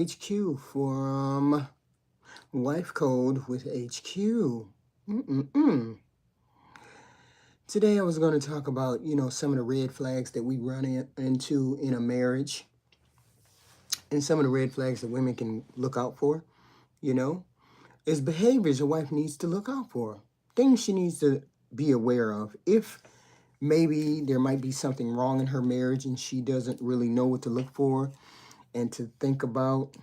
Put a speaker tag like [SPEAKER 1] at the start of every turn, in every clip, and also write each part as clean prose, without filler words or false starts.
[SPEAKER 1] HQ from Wife Code with HQ. Today I was going to talk about, some of the red flags that we run into in a marriage and some of the red flags that women can look out for, you know, is behaviors a wife needs to look out for. Things she needs to be aware of. If maybe there might be something wrong in her marriage and she doesn't really know what to look for and to think about.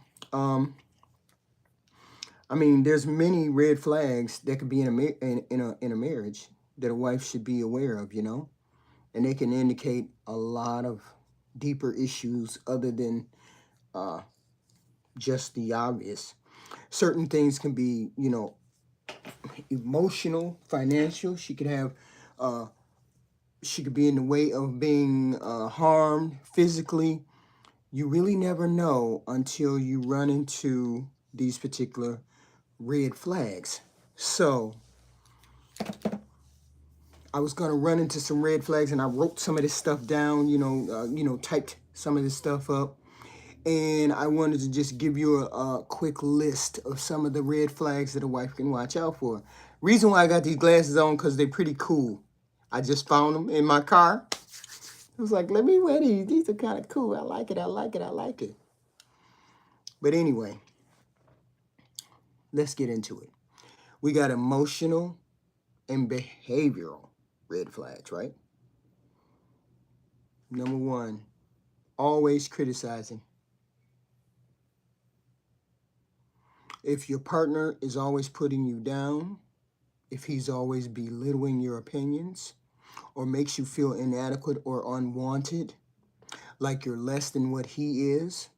[SPEAKER 1] There's many red flags that could be in a marriage that a wife should be aware of, and they can indicate a lot of deeper issues other than uh, just the obvious. Certain things can be, emotional, financial. Uh, she could be in the way of being harmed physically. You really never know until you run into these particular red flags. So I was gonna run into some red flags, and I wrote some of this stuff down. Typed some of this stuff up, and I wanted to just give you a quick list of some of the red flags that a wife can watch out for. Reason why I got these glasses on because they're pretty cool. I just found them in my car. I was like, let me wear these. These are kind of cool. I like it. I like it. I like it. But anyway, let's get into it. We got emotional and behavioral red flags, right? Number one, always criticizing. If your partner is always putting you down, if he's always belittling your opinions, or makes you feel inadequate or unwanted, like you're less than what he is,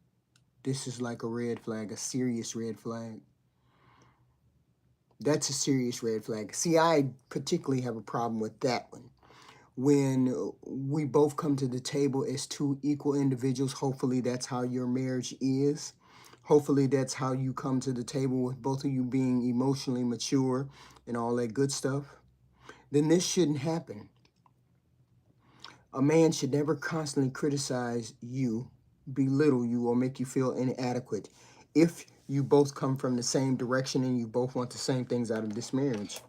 [SPEAKER 1] this is like a red flag, a serious red flag. That's a serious red flag. See, I particularly have a problem with that one. When we both come to the table as two equal individuals, hopefully that's how your marriage is. Hopefully that's how you come to the table, with both of you being emotionally mature and all that good stuff. Then this shouldn't happen. A man should never constantly criticize you, belittle you, or make you feel inadequate if you both come from the same direction and you both want the same things out of this marriage.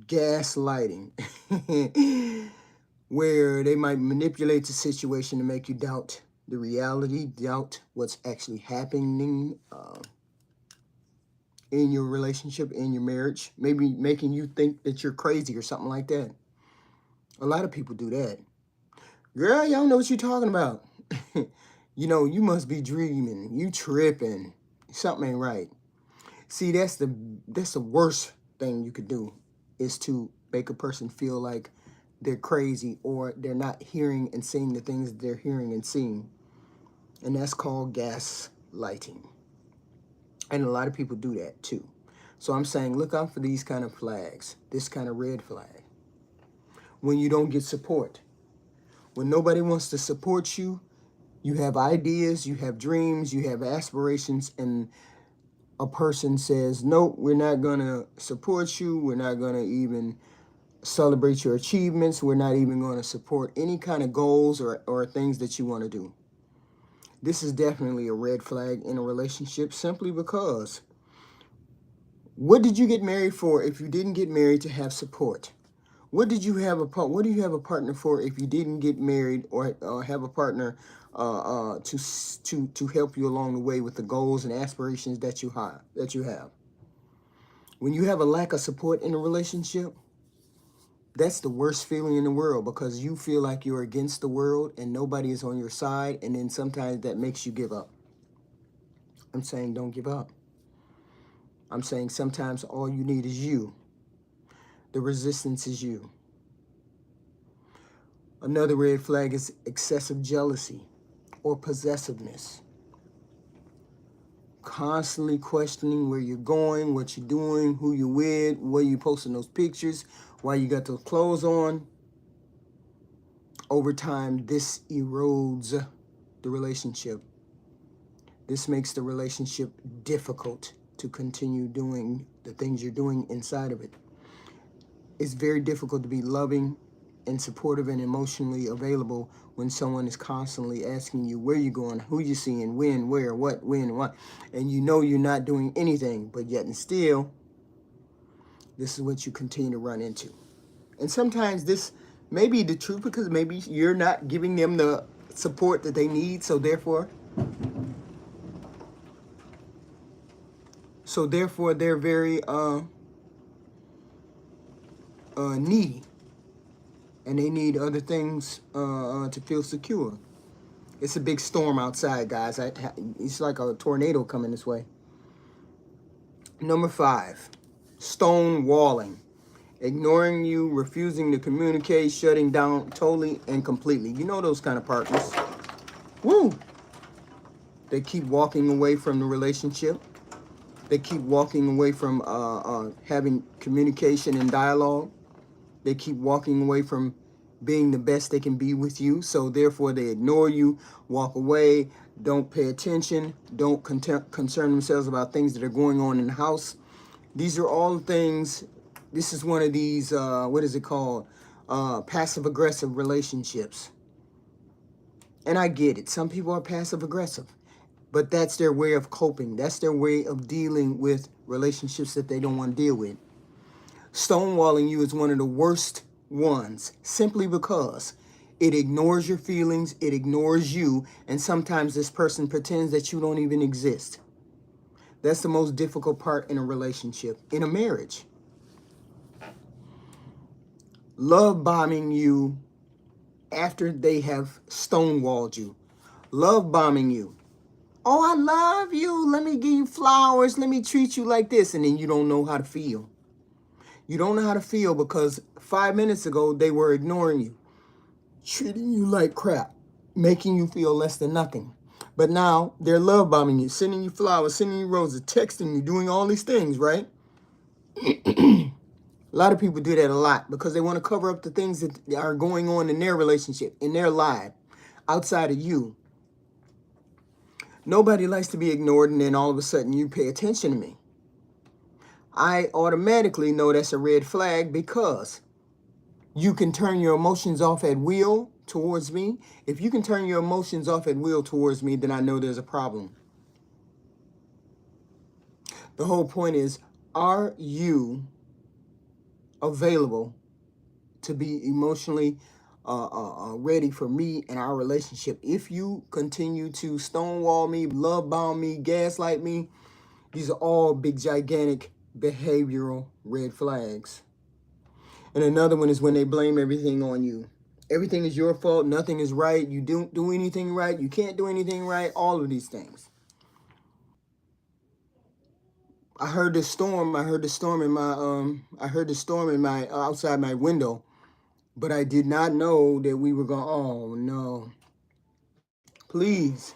[SPEAKER 1] Gaslighting, where they might manipulate the situation to make you doubt the reality, doubt what's actually happening in your relationship, in your marriage, maybe making you think that you're crazy or something like that. A lot of people do that. Girl, you don't know what you're talking about. You must be dreaming. You tripping. Something ain't right. See, that's the worst thing you could do, is to make a person feel like they're crazy or they're not hearing and seeing the things that they're hearing and seeing. And that's called gaslighting. And a lot of people do that too. So I'm saying look out for these kind of flags, this kind of red flag. When you don't get support, when nobody wants to support you, you have ideas, you have dreams, you have aspirations, and a person says, nope, we're not going to support you. We're not going to even celebrate your achievements. We're not even going to support any kind of goals or things that you want to do. This is definitely a red flag in a relationship, simply because what did you get married for if you didn't get married to have support? What do you have a partner for if you didn't get married or have a partner to help you along the way with the goals and aspirations that you have? When you have a lack of support in a relationship, that's the worst feeling in the world, because you feel like you're against the world and nobody is on your side, and then sometimes that makes you give up. I'm saying don't give up. I'm saying sometimes all you need is you. The resistance is you. Another red flag is excessive jealousy or possessiveness. Constantly questioning where you're going, what you're doing, who you're with, where you posting those pictures, why you got those clothes on. Over time, this erodes the relationship. This makes the relationship difficult to continue doing the things you're doing inside of it. It's very difficult to be loving and supportive and emotionally available when someone is constantly asking you where you're going, who you're seeing, when, where, what, when, what, and you know you're not doing anything, but yet and still, this is what you continue to run into. And sometimes this may be the truth because maybe you're not giving them the support that they need, so therefore they're very needy, and they need other things to feel secure. It's a big storm outside, guys. It's like a tornado coming this way. Number 5, stonewalling. Ignoring you, refusing to communicate, shutting down totally and completely. You know those kind of partners. Woo! They keep walking away from the relationship. They keep walking away from having communication and dialogue. They keep walking away from being the best they can be with you. So therefore they ignore you, walk away, don't pay attention, don't concern themselves about things that are going on in the house. These are all things. This is one of these, what is it called? Passive-aggressive relationships. And I get it. Some people are passive-aggressive. But that's their way of coping. That's their way of dealing with relationships that they don't want to deal with. Stonewalling you is one of the worst ones, simply because it ignores your feelings, it ignores you, and sometimes this person pretends that you don't even exist. That's the most difficult part in a relationship, in a marriage. Love bombing you after they have stonewalled you. Love bombing you. Oh, I love you. Let me give you flowers. Let me treat you like this. And then you don't know how to feel. You don't know how to feel because 5 minutes ago, they were ignoring you, treating you like crap, making you feel less than nothing. But now they're love bombing you, sending you flowers, sending you roses, texting you, doing all these things, right? A lot of people do that a lot because they want to cover up the things that are going on in their relationship, in their life, outside of you. Nobody likes to be ignored, and then all of a sudden you pay attention to me. I automatically know that's a red flag because you can turn your emotions off at will towards me. If you can turn your emotions off at will towards me, then I know there's a problem. The whole point is, are you available to be emotionally ready for me and our relationship? If you continue to stonewall me, love bomb me, gaslight me, these are all big, gigantic behavioral red flags. And another one is when they blame everything on you. Everything is your fault. Nothing is right. You don't do anything right. You can't do anything right. All of these things. I heard the storm. I heard the storm in my outside my window, but I did not know that we were going. Oh no! Please,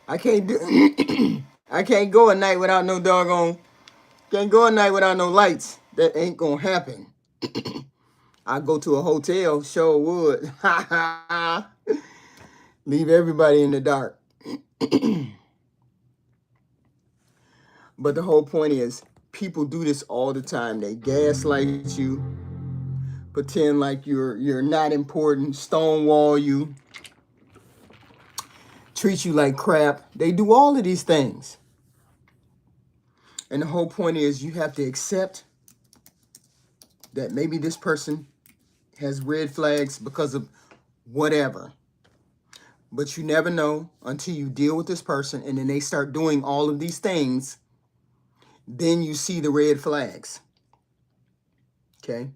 [SPEAKER 1] I can't do. I can't go a night without no doggone. Can't go a night without no lights. That ain't gonna happen. I go to a hotel, sure would. Leave everybody in the dark. But the whole point is, people do this all the time. They gaslight you, pretend like you're not important, stonewall you, treat you like crap. They do all of these things. And the whole point is, you have to accept that maybe this person has red flags because of whatever. But you never know until you deal with this person and then they start doing all of these things. Then you see the red flags. Okay?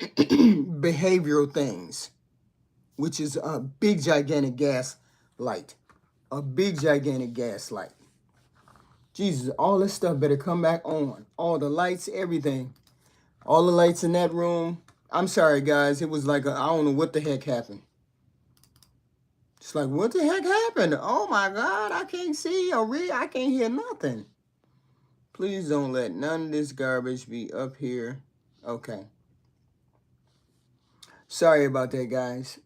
[SPEAKER 1] Behavioral things, which is a big, gigantic gas light. A big, gigantic gas light. Jesus, all this stuff better come back on. All the lights, everything. All the lights in that room. I'm sorry, guys. It was like, I don't know what the heck happened. It's like, what the heck happened? Oh, my God. I can't see or read. I can't hear nothing. Please don't let none of this garbage be up here. Okay. Sorry about that, guys.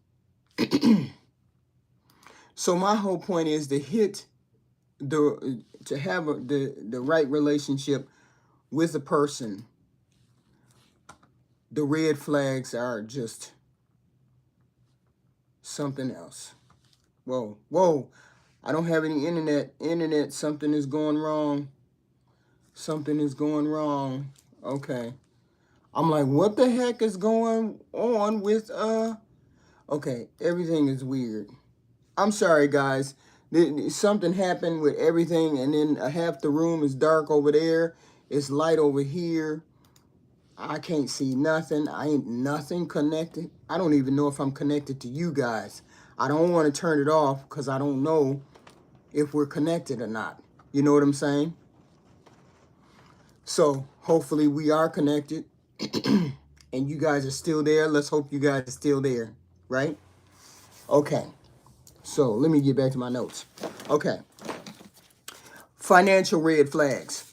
[SPEAKER 1] So my whole point is to have the right relationship with a person. The red flags are just something else. Whoa, whoa. I don't have any internet. Internet, something is going wrong. Something is going wrong. Okay. I'm like, what the heck is going on with, okay, everything is weird. I'm sorry, guys. Something happened with everything, and then half the room is dark over there. It's light over here. I can't see nothing. I ain't nothing connected. I don't even know if I'm connected to you guys. I don't want to turn it off because I don't know if we're connected or not. You know what I'm saying? So hopefully we are connected and you guys are still there. Let's hope you guys are still there, right? Okay. So let me get back to my notes. Okay. Financial red flags.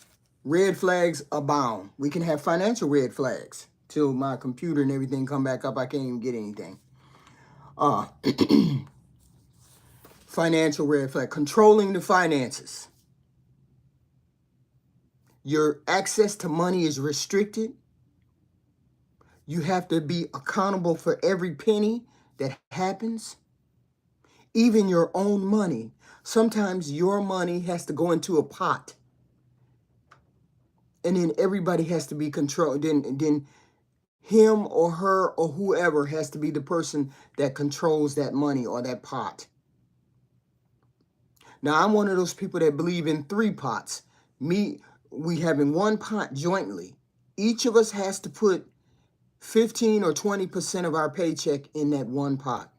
[SPEAKER 1] Red flags abound. We can have financial red flags till my computer and everything come back up. I can't even get anything. Financial red flag. Controlling the finances. Your access to money is restricted. You have to be accountable for every penny that happens. Even your own money. Sometimes your money has to go into a pot. And then everybody has to be controlled. Then him or her or whoever has to be the person that controls that money or that pot. Now, I'm one of those people that believe in 3 pots. We have in one pot jointly. Each of us has to put 15 or 20% of our paycheck in that one pot.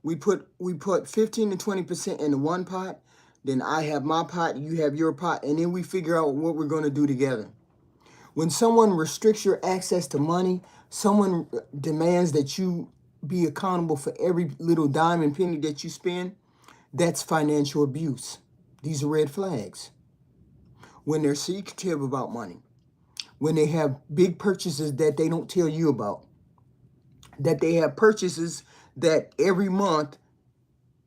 [SPEAKER 1] We put 15 to 20% in the one pot. Then I have my pot, you have your pot, and then we figure out what we're going to do together. When someone restricts your access to money, someone demands that you be accountable for every little dime and penny that you spend, that's financial abuse. These are red flags. When they're secretive about money, when they have big purchases that they don't tell you about, that they have purchases that every month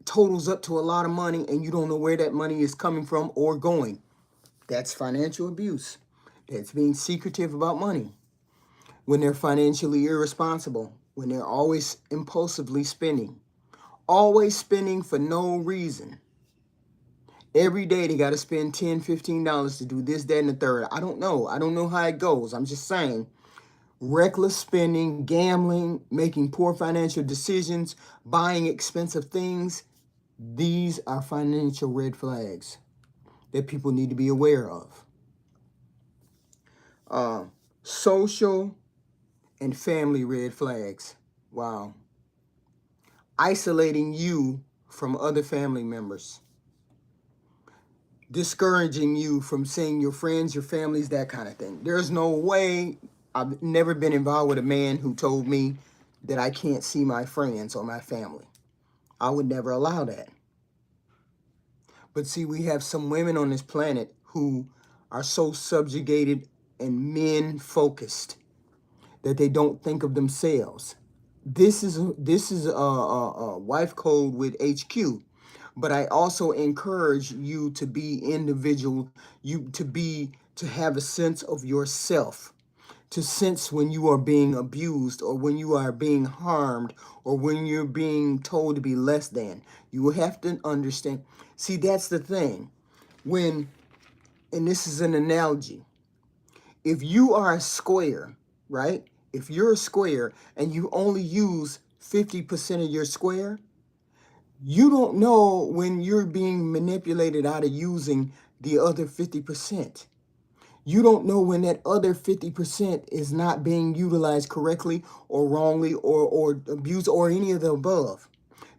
[SPEAKER 1] totals up to a lot of money and you don't know where that money is coming from or going. That's financial abuse. That's being secretive about money. When they're financially irresponsible, when they're always impulsively spending, always spending for no reason. Every day they got to spend $10, $15 to do this, that, and the third. I don't know. I don't know how it goes. I'm just saying. Reckless spending, gambling, making poor financial decisions, buying expensive things. These are financial red flags that people need to be aware of. Social and family red flags. Wow. Isolating you from other family members. Discouraging you from seeing your friends, your families, that kind of thing. There's no way. I've never been involved with a man who told me that I can't see my friends or my family. I would never allow that. But see, we have some women on this planet who are so subjugated and men focused that they don't think of themselves. This is a wife code with HQ. But I also encourage you to be individual, to have a sense of yourself, to sense when you are being abused or when you are being harmed or when you're being told to be less than. You will have to understand. See, that's the thing. And this is an analogy. If you are a square, right? If you're a square and you only use 50% of your square, you don't know when you're being manipulated out of using the other 50%. You don't know when that other 50% is not being utilized correctly or wrongly or abused or any of the above.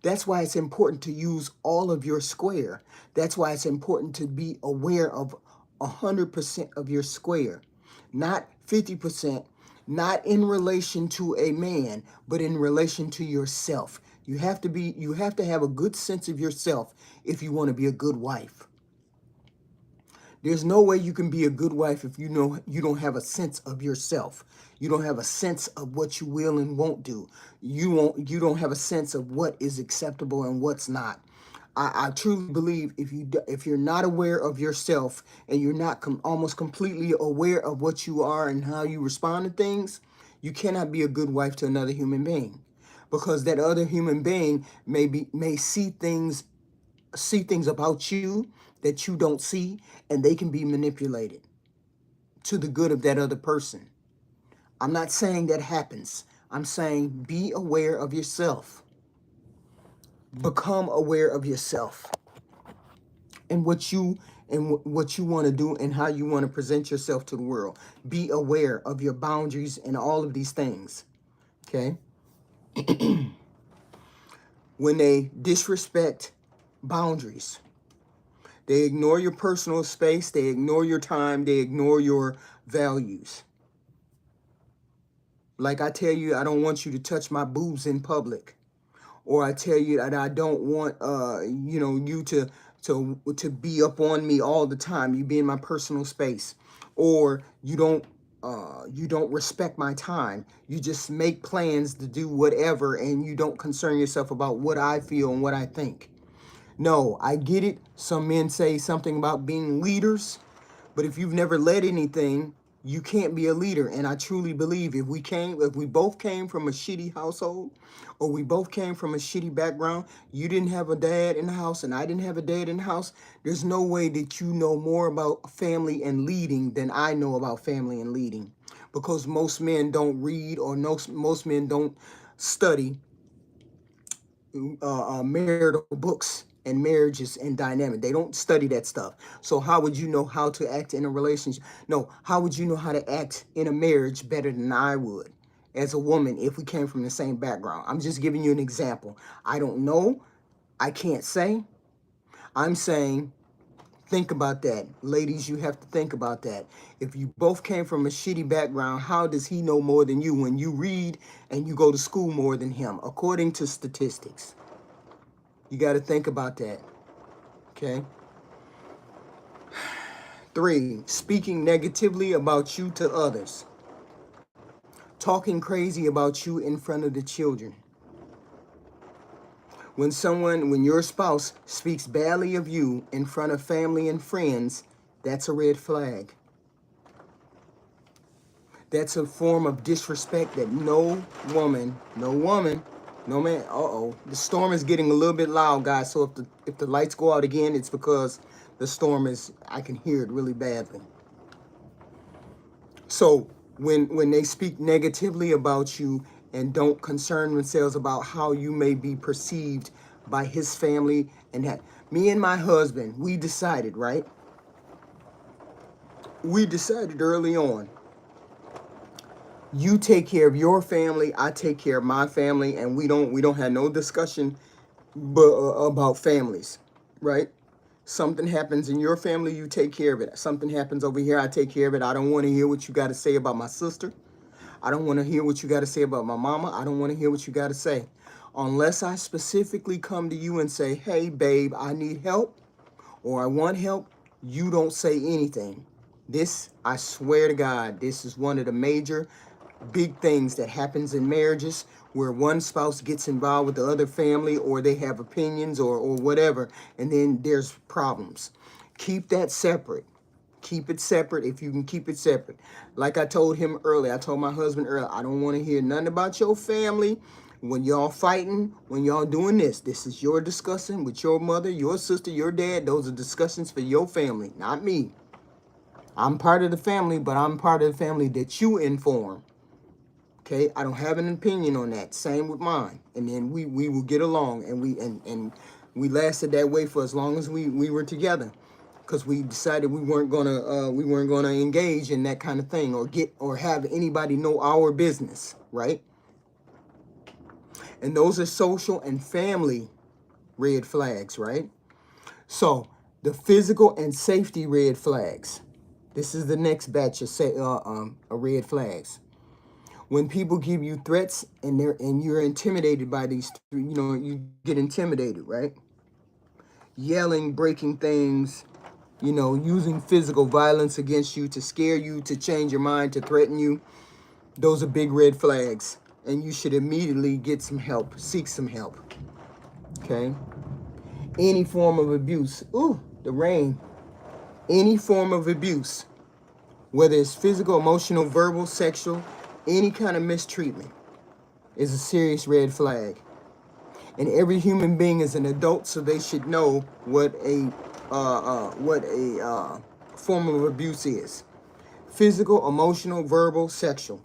[SPEAKER 1] That's why it's important to use all of your square. That's why it's important to be aware of 100% of your square, not 50%, not in relation to a man, but in relation to yourself. You have to have a good sense of yourself if you want to be a good wife. There's no way you can be a good wife if you don't have a sense of yourself. You don't have a sense of what you will and won't do. You don't have a sense of what is acceptable and what's not. I truly believe if you're not aware of yourself and you're not almost completely aware of what you are and how you respond to things, You cannot be a good wife to another human being, because that other human being may see things about you that you don't see, and they can be manipulated to the good of that other person. I'm not saying that happens. I'm saying be aware of yourself. Become aware of yourself and what you want to do and how you want to present yourself to the world. Be aware of your boundaries and all of these things. Okay? When they disrespect boundaries, they ignore your personal space, they ignore your time, they ignore your values. Like I tell you, I don't want you to touch my boobs in public. Or I tell you that I don't want you to be up on me all the time. You be in my personal space. Or you don't respect my time. You just make plans to do whatever, and you don't concern yourself about what I feel and what I think. No, I get it. Some men say something about being leaders, but if you've never led anything, you can't be a leader. And I truly believe if we both came from a shitty household, or we both came from a shitty background, you didn't have a dad in the house and I didn't have a dad in the house, there's no way that you know more about family and leading than I know about family and leading. Because most men don't read, or most men don't study marital books and marriages and dynamic. They don't study that stuff. So how would you know how to act in a relationship? No, how would you know how to act in a marriage better than I would as a woman if we came from the same background? I'm just giving you an example. I don't know. I can't say. I'm saying think about that. Ladies, you have to think about that. If you both came from a shitty background, how does he know more than you when you read and you go to school more than him, according to statistics? You got to think about that. Okay? 3, speaking negatively about you to others. Talking crazy about you in front of the children. When your spouse speaks badly of you in front of family and friends, that's a red flag. That's a form of disrespect that no woman, no man. The storm is getting a little bit loud, guys. So if the lights go out again, it's because the storm I can hear it really badly. So when they speak negatively about you and don't concern themselves about how you may be perceived by his family, and that, me and my husband, we decided, right? We decided early on, you take care of your family, I take care of my family, and we don't have no discussion about families, right? Something happens in your family, you take care of it. Something happens over here, I take care of it. I don't want to hear what you got to say about my sister. I don't want to hear what you got to say about my mama. I don't want to hear what you got to say. Unless I specifically come to you and say, hey, babe, I need help, or I want help, you don't say anything. This, I swear to God, this is one of the major big things that happens in marriages, where one spouse gets involved with the other family, or they have opinions or whatever, and then there's problems. Keep that separate. Keep it separate if you can keep it separate. Like I told him earlier, I told my husband earlier, I don't want to hear nothing about your family. When y'all fighting, when y'all doing this is your discussion with your mother, your sister, your dad. Those are discussions for your family, not me. I'm part of the family, but I'm part of the family that you inform. Okay, I don't have an opinion on that. Same with mine. And then we will get along, and we lasted that way for as long as we were together, because we decided we weren't gonna engage in that kind of thing, or have anybody know our business, right? And those are social and family red flags, right? So the physical and safety red flags. This is the next batch of red flags. When people give you threats and you're intimidated by these, you get intimidated, right? Yelling, breaking things, using physical violence against you to scare you, to change your mind, to threaten you. Those are big red flags, and you should immediately get some help, seek some help. Okay? Any form of abuse. Ooh, the rain. Any form of abuse, whether it's physical, emotional, verbal, sexual, Any kind of mistreatment is a serious red flag. And every human being is an adult, so they should know what a form of abuse is: physical, emotional, verbal, sexual.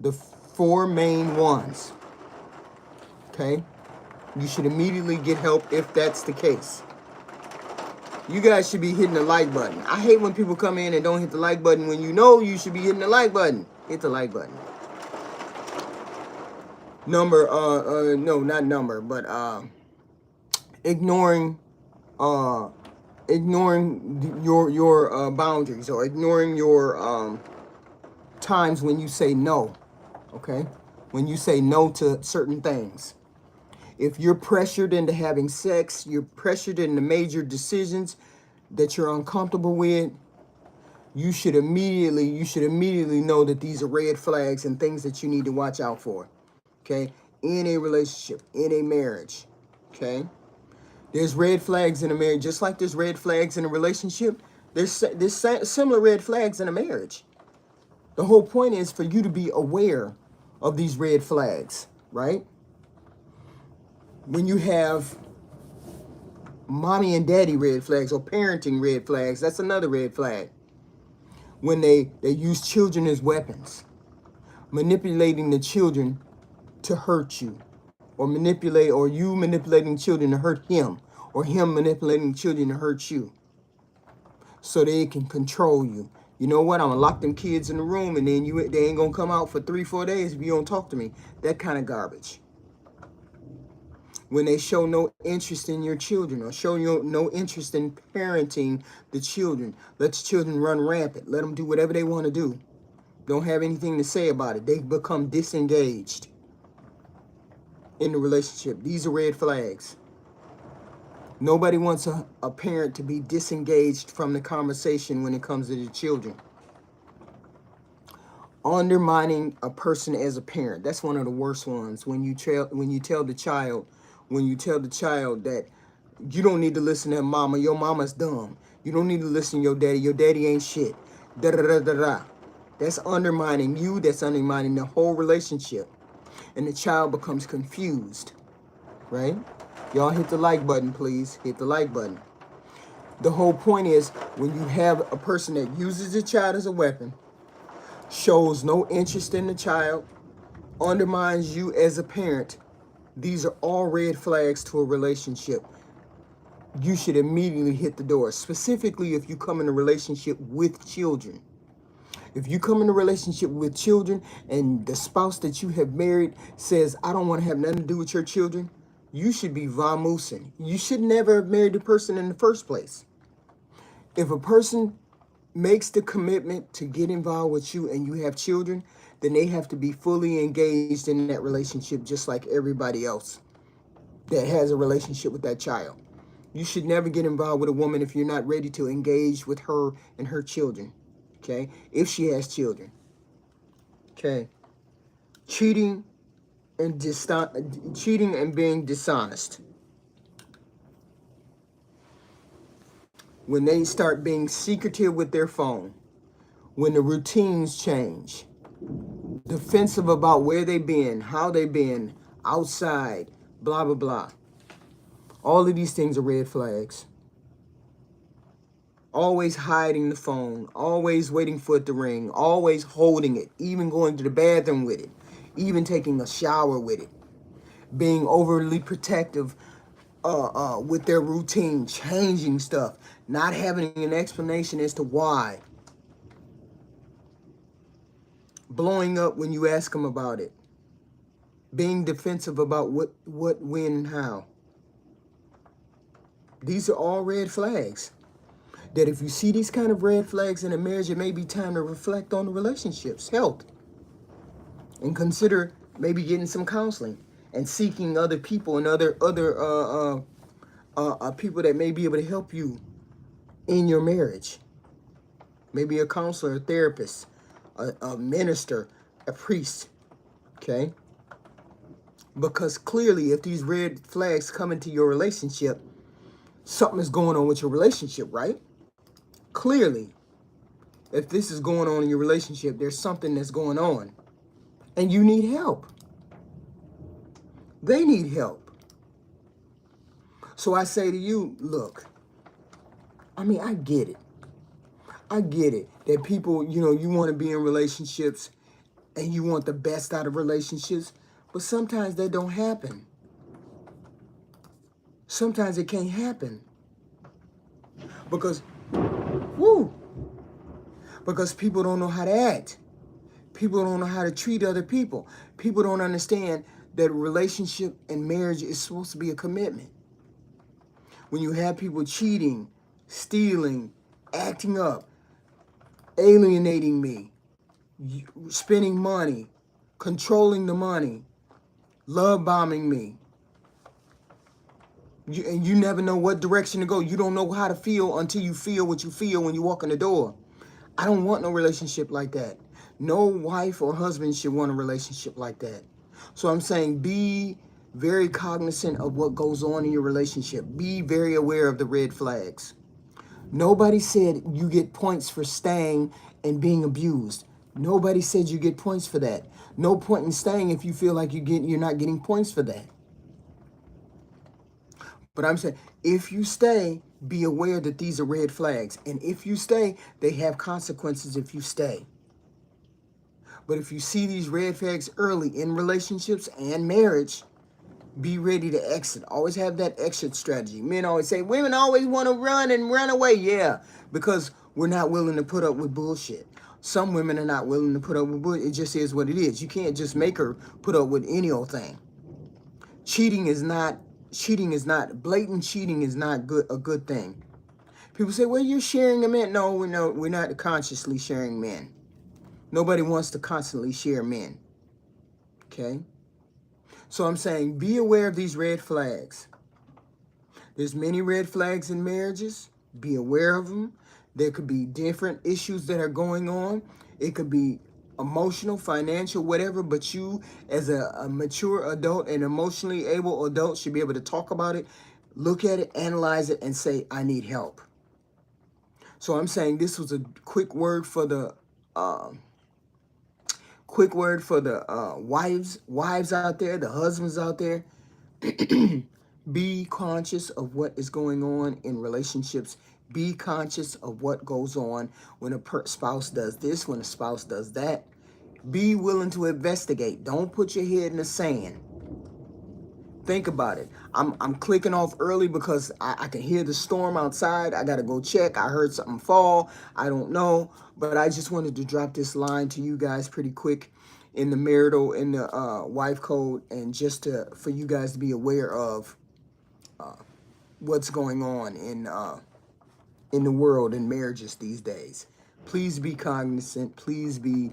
[SPEAKER 1] The four main ones. Okay, you should immediately get help if that's the case. You guys should be hitting the like button. I hate when people come in and don't hit the like button when you know you should be hitting the like button. Hit the like button. No, not number, but ignoring your boundaries, or ignoring your times when you say no. Okay, when you say no to certain things. If you're pressured into having sex, you're pressured into major decisions that you're uncomfortable with, you should immediately know that these are red flags and things that you need to watch out for. Okay, in a relationship, in a marriage. Okay, there's red flags in a marriage, just like there's red flags in a relationship. There's similar red flags in a marriage. The whole point is for you to be aware of these red flags, right? When you have mommy and daddy red flags, or parenting red flags, that's another red flag. When they use children as weapons, manipulating the children to hurt you, or you manipulating children to hurt him, or him manipulating children to hurt you, so they can control you. You know what? I'm gonna lock them kids in the room, and then they ain't gonna come out for 3-4 days if you don't talk to me. That kind of garbage. When they show no interest in your children, or show you no interest in parenting the children, let the children run rampant. Let them do whatever they want to do. Don't have anything to say about it. They become disengaged in the relationship. These are red flags. Nobody wants a parent to be disengaged from the conversation when it comes to the children. Undermining a person as a parent. That's one of the worst ones. When you tell the child that you don't need to listen to mama, your mama's dumb. You don't need to listen to your daddy ain't shit. Da da da da da. That's undermining you, that's undermining the whole relationship. And the child becomes confused. Right? Y'all hit the like button, please. Hit the like button. The whole point is, when you have a person that uses the child as a weapon, shows no interest in the child, undermines you as a parent, these are all red flags to a relationship. You should immediately hit the door, specifically if you come in a relationship with children. If you come in a relationship with children and the spouse that you have married says, I don't want to have nothing to do with your children, you should be vamoosing. You should never have married the person in the first place. If a person makes the commitment to get involved with you and you have children, then they have to be fully engaged in that relationship, just like everybody else that has a relationship with that child. You should never get involved with a woman if you're not ready to engage with her and her children. Okay? If she has children. Okay? Cheating and being dishonest. When they start being secretive with their phone, when the routines change, defensive about where they've been, how they've been, outside, blah, blah, blah. All of these things are red flags. Always hiding the phone, always waiting for it to ring, always holding it, even going to the bathroom with it, even taking a shower with it, being overly protective with their routine, changing stuff, not having an explanation as to why, blowing up when you ask them about it, being defensive about what, when, and how. These are all red flags. That if you see these kind of red flags in a marriage, it may be time to reflect on the relationship's health and consider maybe getting some counseling and seeking other people and other people that may be able to help you in your marriage. Maybe a counselor, a therapist, a minister, a priest. Okay? Because clearly, if these red flags come into your relationship, something is going on with your relationship, right? Clearly, if this is going on in your relationship, there's something that's going on. And you need help. They need help. So I say to you, look, I mean, I get it. I get it that people, you want to be in relationships and you want the best out of relationships, but sometimes that don't happen. Sometimes it can't happen because, because people don't know how to act. People don't know how to treat other people. People don't understand that a relationship and marriage is supposed to be a commitment. When you have people cheating, stealing, acting up, alienating me, spending money, controlling the money, love bombing me, and you never know what direction to go. You don't know how to feel until you feel what you feel when you walk in the door. I don't want no relationship like that. No wife or husband should want a relationship like that. So I'm saying be very cognizant of what goes on in your relationship. Be very aware of the red flags. Nobody said you get points for staying and being abused. Nobody said you get points for that. No point in staying if you feel like you're not getting points for that. But I'm saying, if you stay, be aware that these are red flags. And if you stay, they have consequences if you stay. But if you see these red flags early in relationships and marriage, be ready to exit. Always have that exit strategy. Men always say, women always want to run and run away. Yeah, because we're not willing to put up with bullshit. Some women are not willing to put up with bullshit. It just is what it is. You can't just make her put up with any old thing. Blatant cheating is not a good thing. People say, well, you're sharing a man. No, we're not consciously sharing men. Nobody wants to constantly share men. Okay? So I'm saying be aware of these red flags. There's many red flags in marriages. Be aware of them. There could be different issues that are going on. It could be emotional, financial, whatever, but you as a mature adult and emotionally able adult should be able to talk about it, look at it, analyze it, and say, I need help. So I'm saying this was a quick word for the wives out there, the husbands out there. Be conscious of what is going on in relationships. Be conscious of what goes on when a spouse does this, when a spouse does that. Be willing to investigate. Don't put your head in the sand. Think about it. I'm clicking off early because I can hear the storm outside. I got to go check. I heard something fall. I don't know. But I just wanted to drop this line to you guys pretty quick in the marital, in the wife code, and just for you guys to be aware of what's going on in the world in marriages these days. Please be cognizant. Please be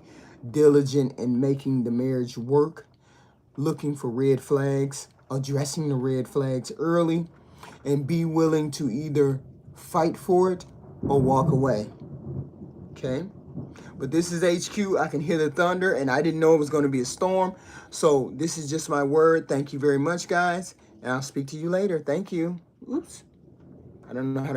[SPEAKER 1] diligent in making the marriage work, looking for red flags, addressing the red flags early, and be willing to either fight for it or walk away. Okay? But this is HQ. I can hear the thunder, and I didn't know it was going to be a storm. So this is just my word. Thank you very much, guys. And I'll speak to you later. Thank you. Oops. I don't know how to